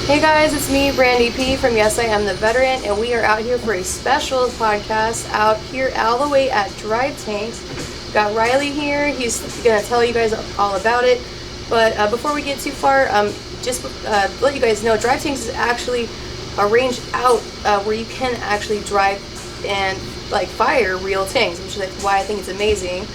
Hey guys, it's me, Brandy P from Yes I Am the Veteran, and we are out here for a special podcast out here all the way at Drive Tanks. Got Riley here. He's going to tell you guys all about it. But before we get too far, just let you guys know, Drive Tanks is actually arranged out where you can actually drive and like fire real tanks, which is why I think it's amazing.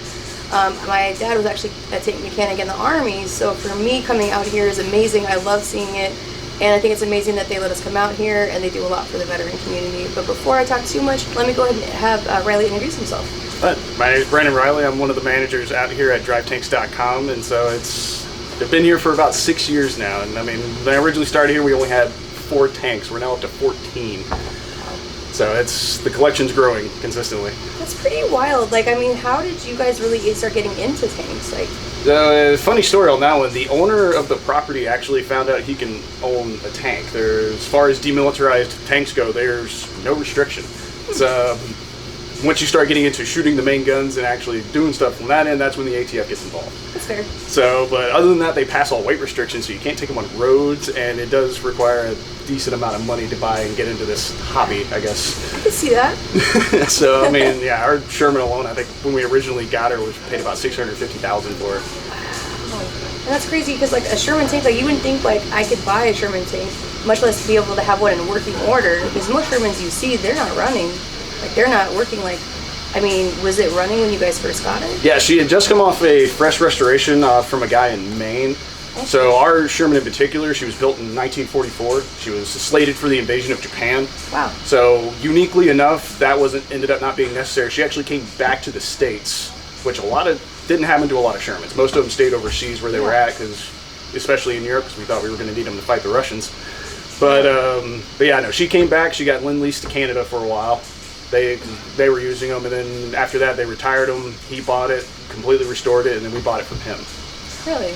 My dad was actually a tank mechanic in the Army, so for me coming out here is amazing. I love seeing it. And I think it's amazing that they let us come out here, and they do a lot for the veteran community. But before I talk too much, let me go ahead and have Riley introduce himself. My name is Brandon Riley. I'm one of the managers out here at DriveTanks.com, and so I've been here for about 6 years now. And I mean, when I originally started here, we only had 4 tanks. We're now up to 14. So the collection's growing consistently. That's pretty wild. Like, I mean, how did you guys really start getting into tanks? Like, funny story on that one. The owner of the property actually found out he can own a tank. As far as demilitarized tanks go, there's no restriction. It's once you start getting into shooting the main guns and actually doing stuff from that end, that's when the ATF gets involved. That's fair. So, but other than that, they pass all weight restrictions, so you can't take them on roads, and it does require a decent amount of money to buy and get into this hobby, I guess. I can see that. So, I mean, yeah, our Sherman alone, I think when we originally got her, we paid about $650,000 for it. Wow. And that's crazy, because like a Sherman tank, like you wouldn't think like I could buy a Sherman tank, much less be able to have one in working order, because most Shermans you see, they're not running. Like, they're not working. Like, I mean, was it running when you guys first got it? Yeah, she had just come off a fresh restoration from a guy in Maine. Okay. So our Sherman in particular, she was built in 1944. She was slated for the invasion of Japan. Wow. So uniquely enough, that ended up not being necessary. She actually came back to the States, which didn't happen to a lot of Shermans. Most of them stayed overseas where they were at, because especially in Europe, because we thought we were going to need them to fight the Russians. But yeah, no, she came back. She got lend-leased to Canada for a while. They were using them, and then after that they retired them. He bought it, completely restored it, and then we bought it from him. Really?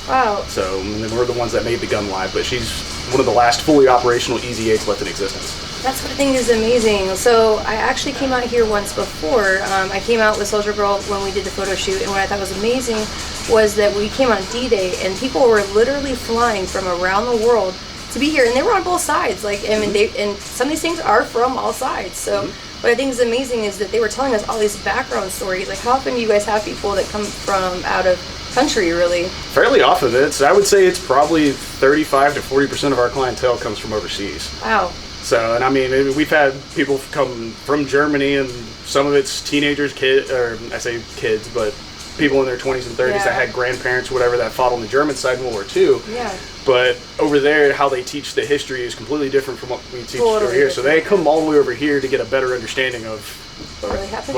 Wow. So, and then we're the ones that made the gun live, but she's one of the last fully operational Easy 8s left in existence. That's what I think is amazing. So I actually came out here once before. I came out with Soldier Girl when we did the photo shoot, and what I thought was amazing was that we came on D-Day, and people were literally flying from around the world to be here, and they were on both sides. Like, I mean, and some of these things are from all sides. So what I think is amazing is that they were telling us all these background stories. Like, how often do you guys have people that come from out of country, really? Fairly often. I would say it's probably 35 to 40% of our clientele comes from overseas. Wow. So, and I mean, we've had people come from Germany, and some of it's teenagers, I say kids, but people in their 20s and 30s that had grandparents, whatever, that fought on the German side in World War II. Yeah. But over there, how they teach the history is completely different from what we teach over here. So they come all the way over here to get a better understanding of what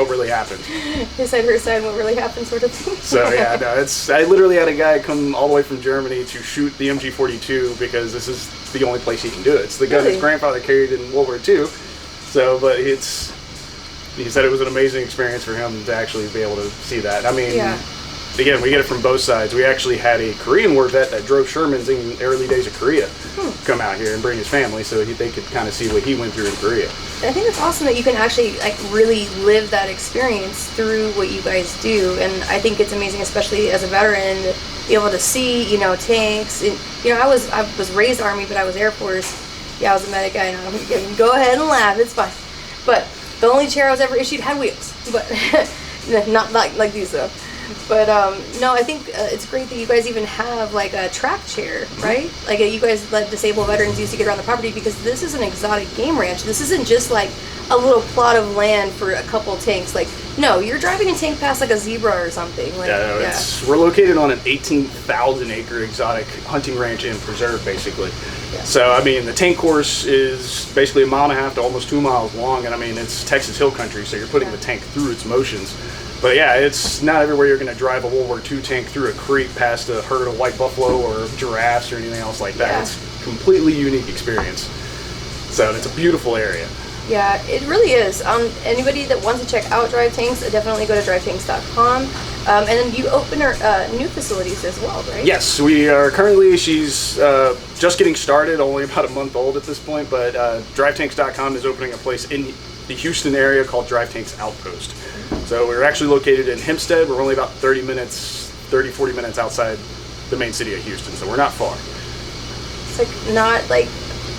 really happened. His side, her side, what really happened, sort of thing. So yeah, no, I literally had a guy come all the way from Germany to shoot the MG42 because this is the only place he can do it. It's the gun his grandfather carried in World War II. So, but he said it was an amazing experience for him to actually be able to see that. I mean, again, we get it from both sides. We actually had a Korean War vet that drove Shermans in the early days of Korea come out here and bring his family so they could kind of see what he went through in Korea. I think it's awesome that you can actually like really live that experience through what you guys do, and I think it's amazing, especially as a veteran, to be able to see, tanks. And, I was raised Army, but I was Air Force. Yeah, I was a medic. I know. You can go ahead and laugh. It's fine. But the only chair I was ever issued had wheels, but not like these though. But no, I think it's great that you guys even have like a track chair, right? Like you guys let disabled veterans use to get around the property, because this is an exotic game ranch. This isn't just like a little plot of land for a couple tanks. Like, no, you're driving a tank past like a zebra or something. Like, we're located on an 18,000 acre exotic hunting ranch and preserve, basically. Yeah. So, I mean, the tank course is basically 1.5 miles to almost 2 miles long, and I mean, it's Texas Hill Country, so you're putting the tank through its motions. But yeah, it's not everywhere you're going to drive a World War II tank through a creek past a herd of white buffalo or giraffes or anything else like that. Yeah. It's a completely unique experience. So it's a beautiful area. Yeah, it really is. Anybody that wants to check out Drive Tanks, definitely go to drivetanks.com. And then you open new facilities as well, right? Yes, we are currently, she's just getting started, only about a month old at this point, but drivetanks.com is opening a place in the Houston area called Drive Tanks Outpost. So we're actually located in Hempstead. We're only about 40 minutes outside the main city of Houston, so we're not far. It's like not like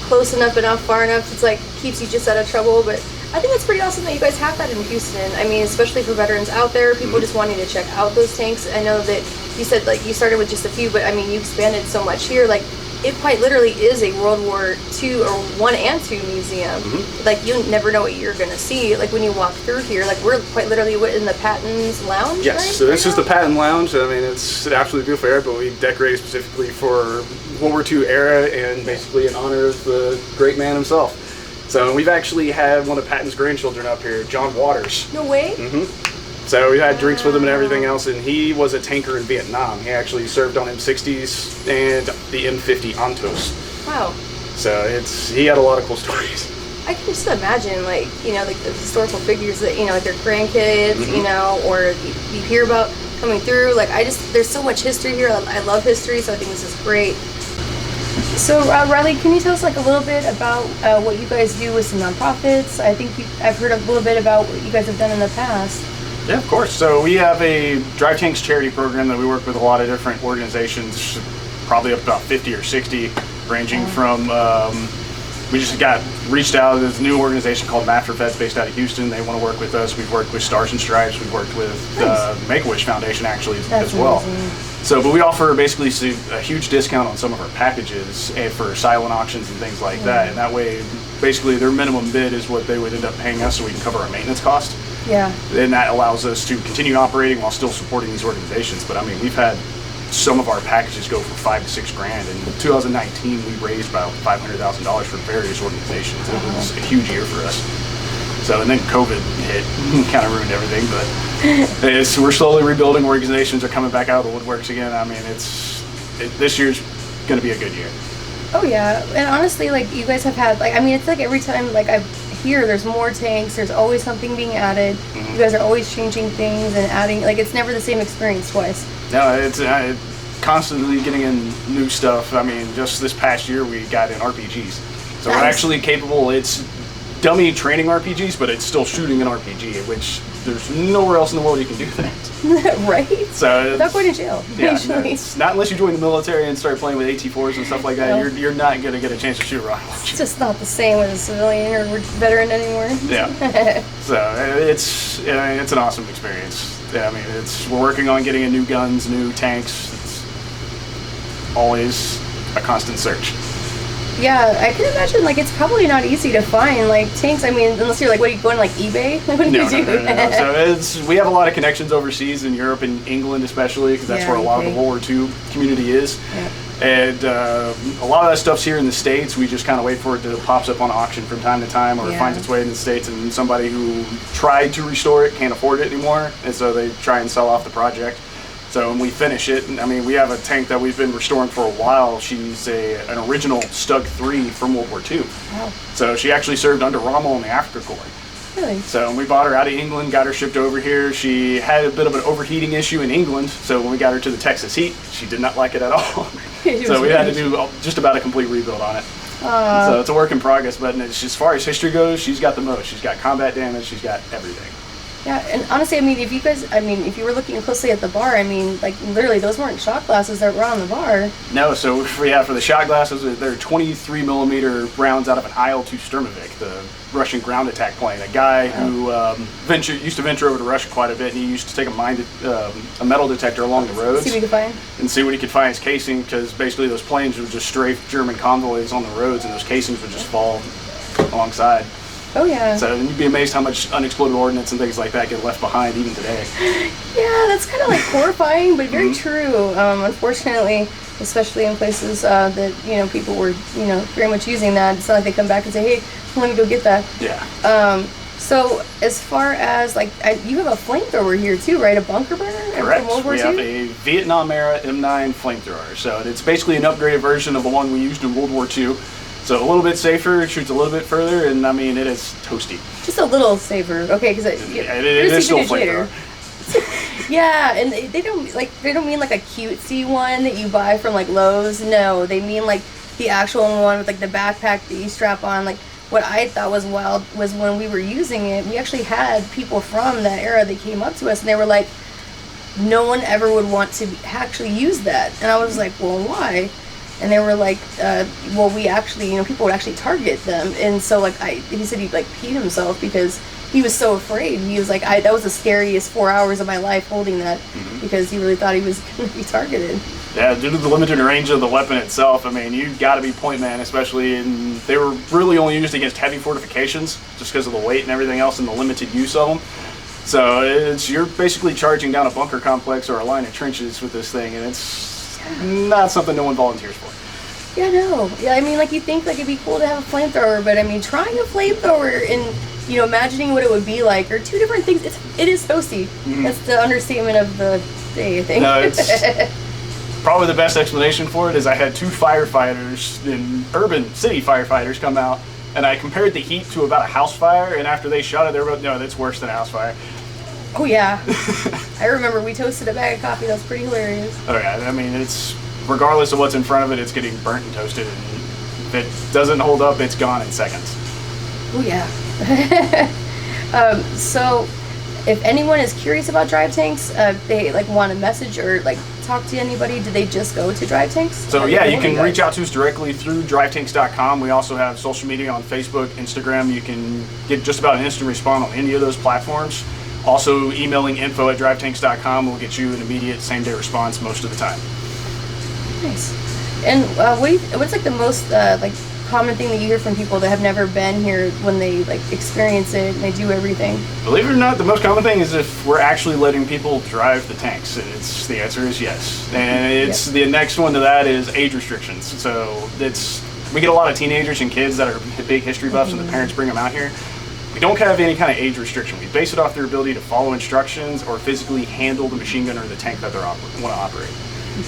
close enough but not far enough. It's like keeps you just out of trouble. But I think it's pretty awesome that you guys have that in Houston. I mean, especially for veterans out there, people just wanting to check out those tanks. I know that you said like you started with just a few, but I mean you expanded so much here. Like it quite literally is a World War II or I and II museum. Like you never know what you're gonna see. Like when you walk through here, like we're quite literally in the Patton's lounge. Yes, right? so this is the Patton Lounge. I mean, it's an absolutely beautiful area, but we decorated specifically for World War II era and basically in honor of the great man himself. So we've actually had one of Patton's grandchildren up here, John Waters. No way. So we had drinks with him and everything else, and he was a tanker in Vietnam. He actually served on M60s and the M50 Antos. Wow. So he had a lot of cool stories. I can just imagine, like, you know, like the historical figures that, you know, like their grandkids, you know, or you hear about coming through. Like, there's so much history here. I love history, so I think this is great. So, Riley, can you tell us like a little bit about what you guys do with some nonprofits? I think I've heard a little bit about what you guys have done in the past. Yeah, of course. So we have a Drive Tanks charity program that we work with a lot of different organizations, probably up to about 50 or 60, ranging from, we just got reached out. There's a new organization called Map for Vets based out of Houston. They want to work with us. We've worked with Stars and Stripes. We've worked with Make-A-Wish Foundation actually as well. Amazing. So, but we offer basically a huge discount on some of our packages and for silent auctions and things like that. And that way, basically their minimum bid is what they would end up paying us so we can cover our maintenance cost. Yeah. And that allows us to continue operating while still supporting these organizations. But I mean, we've had some of our packages go for $5 to $6 grand. In 2019, we raised about $500,000 for various organizations. It was a huge year for us. So, and then COVID hit, kind of ruined everything. But we're slowly rebuilding. Organizations are coming back out of the woodworks again. I mean, this year's going to be a good year. Oh yeah, and honestly, like you guys have had, like, I mean, it's like every time, like I hear there's more tanks, there's always something being added. You guys are always changing things and adding, like it's never the same experience twice. No, it's constantly getting in new stuff. I mean, just this past year we got in RPGs. So we're actually capable, it's dummy training RPGs, but it's still shooting an RPG, which there's nowhere else in the world you can do that. Right? So without going to jail, yeah, usually. Not unless you join the military and start playing with AT-4s and stuff like that. No. You're not going to get a chance to shoot a rocket It's launcher. just not the same with a civilian or veteran anymore. Yeah. So it's an awesome experience. Yeah, I mean, we're working on getting in new guns, new tanks. It's always a constant search. Yeah, I can imagine, like, it's probably not easy to find, like, tanks. I mean, unless you're, like, what, are you going to, like, eBay? What do you do? No. So we have a lot of connections overseas, in Europe and England especially, because that's where a lot of the World War II community is. Yeah. And a lot of that stuff's here in the States. We just kind of wait for it to pops up on auction from time to time, or it finds its way in the States, and somebody who tried to restore it can't afford it anymore, and so they try and sell off the project. So when we finish it, I mean, we have a tank that we've been restoring for a while. She's an original Stug 3 from World War II. Wow. So she actually served under Rommel in the Africa Corps. Really? So we bought her out of England, got her shipped over here. She had a bit of an overheating issue in England, so when we got her to the Texas heat, she did not like it at all. So we had to do just about a complete rebuild on it. So it's a work in progress, but as far as history goes, she's got the most. She's got combat damage, she's got everything. Yeah, and honestly, I mean, if you were looking closely at the bar, I mean, like, literally, those weren't shot glasses that were on the bar. No, so for the shot glasses, they're 23 millimeter rounds out of an IL-2 Sturmovik, the Russian ground attack plane. A guy who used to venture over to Russia quite a bit, and he used to take a metal detector along the roads. See what he could find? And see what he could find as casing, because basically those planes would just strafe German convoys on the roads, and those casings would just fall alongside. Oh, yeah. So you'd be amazed how much unexploded ordnance and things like that get left behind even today. Yeah, that's kind of like horrifying, but very true. Unfortunately, especially in places that, you know, people were, you know, very much using that. It's not like they come back and say, hey, let me go get that. Yeah. So as far as, like, you have a flamethrower here too, right? A bunker burner? Correct. From World War We II? have a Vietnam-era M9 flamethrower. So it's basically an upgraded version of the one we used in World War II. So a little bit safer, shoots a little bit further, and I mean, it is toasty. Just a little safer, okay? Because it is still a flamethrower. Yeah, and they don't mean like a cutesy one that you buy from like Lowe's. No, they mean like the actual one with like the backpack that you strap on. Like what I thought was wild was when we were using it, we actually had people from that era that came up to us and they were like, no one ever would want to actually use that. And I was like, well, why? and they were like, well, we actually, people would actually target them, and so like he said he'd like peed himself because he was so afraid. He was like, that was the scariest 4 hours of my life holding that, because he really thought he was going to be targeted. Yeah, due to the limited range of the weapon itself, I mean, you got to be point man, especially they were really only used against heavy fortifications, just because of the weight and everything else and the limited use of them. So you're basically charging down a bunker complex or a line of trenches with this thing, and it's not something no one volunteers for. Yeah, no. Yeah, I mean, like, you think like it'd be cool to have a flamethrower, but I mean, trying a flamethrower and imagining what it would be like are two different things. It is toasty. That's the understatement of the day, I think. No, it's probably the best explanation for it is I had two firefighters, urban city firefighters, come out, and I compared the heat to about a house fire, and after they shot it, they were like, no, that's worse than a house fire. Oh, yeah. I remember we toasted a bag of coffee. That was pretty hilarious. Oh, yeah. I mean, it's, regardless of what's in front of it, it's getting burnt and toasted, and if it doesn't hold up, it's gone in seconds. Oh, yeah. So if anyone is curious about drive tanks, they like want a message or like talk to anybody, do they just go to drive tanks? So yeah, you can reach out to us directly through drivetanks.com. We also have social media on Facebook, Instagram. You can get just about an instant response on any of those platforms. Also, emailing info@drivetanks.com will get you an immediate same-day response most of the time. Nice. And what's like the most like common thing that you hear from people that have never been here when they like experience it and they do everything? Believe it or not, the most common thing is if we're actually letting people drive the tanks. The answer is yes. And the next one to that is age restrictions. So we get a lot of teenagers and kids that are big history buffs, and the parents bring them out here. We don't have any kind of age restriction. We base it off their ability to follow instructions or physically handle the machine gun or the tank that they want to operate.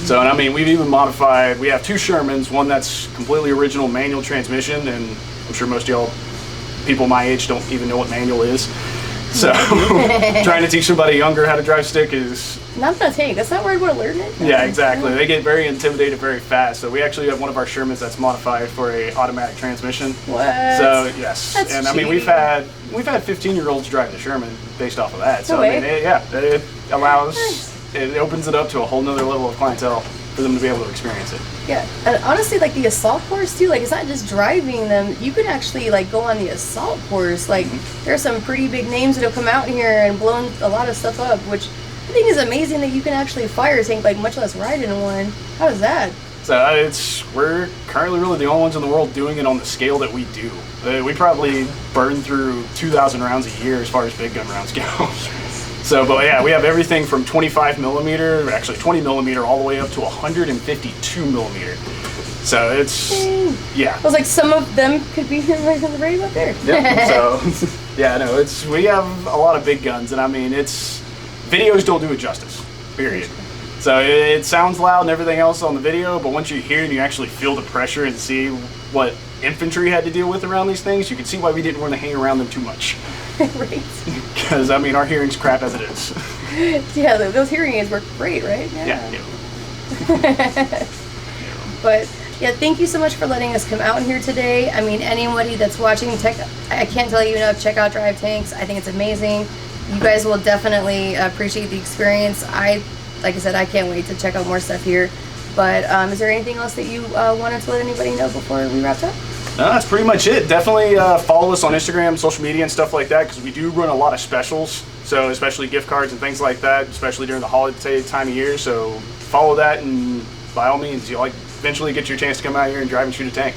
So, and I mean, we've even modified, we have two Shermans, one that's completely original manual transmission, and I'm sure most of y'all, people my age, don't even know what manual is. So, trying to teach somebody younger how to drive stick is... Not gonna take, that's not where I would learn it. Yeah, exactly. They get very intimidated very fast. So we actually have one of our Shermans that's modified for a automatic transmission. What? So, yes. That's and I mean, we've had 15-year-olds drive the Sherman based off of that. So, No way. I mean, it allows... It opens it up to a whole nother level of clientele for them to be able to experience it. Yeah, and honestly, like the assault course too, like it's not just driving them. You can actually like go on the assault course. Like there's some pretty big names that have come out here and blown a lot of stuff up, which I think is amazing that you can actually fire a tank, like much less ride in one. How is that? So we're currently really the only ones in the world doing it on the scale that we do. We probably burn through 2,000 rounds a year as far as big gun rounds go. So, but yeah, we have everything from 25 millimeter, actually 20 millimeter, all the way up to 152 millimeter. So it's, yeah. I was like, some of them could be right on the radio up there. Yep. So, yeah, no, we have a lot of big guns, and I mean, videos don't do it justice, period. So it sounds loud and everything else on the video, but once you hear it and you actually feel the pressure and see what infantry had to deal with around these things, you can see why we didn't want to hang around them too much. Right. Because, I mean, our hearing's crap as it is. Yeah, those hearing aids work great, right? Yeah. But, yeah, thank you so much for letting us come out here today. I mean, anybody that's watching, I can't tell you enough, check out Drive Tanks. I think it's amazing. You guys will definitely appreciate the experience. Like I said, I can't wait to check out more stuff here. But is there anything else that you wanted to let anybody know before we wrapped up? No, that's pretty much it. Definitely follow us on Instagram, social media, and stuff like that, because we do run a lot of specials. So especially gift cards and things like that, especially during the holiday time of year. So follow that, and by all means, you'll eventually get your chance to come out here and drive and shoot a tank.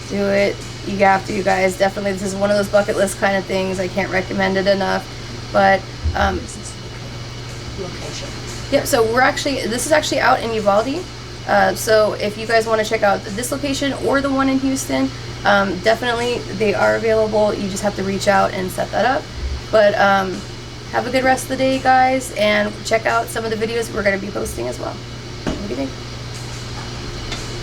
Do it. You have to, you guys. Definitely, this is one of those bucket list kind of things. I can't recommend it enough. But location. Yep. So this is actually out in Uvalde. So if you guys want to check out this location or the one in Houston, definitely they are available. You just have to reach out and set that up. But have a good rest of the day, guys, and check out some of the videos we're going to be posting as well. What do you think?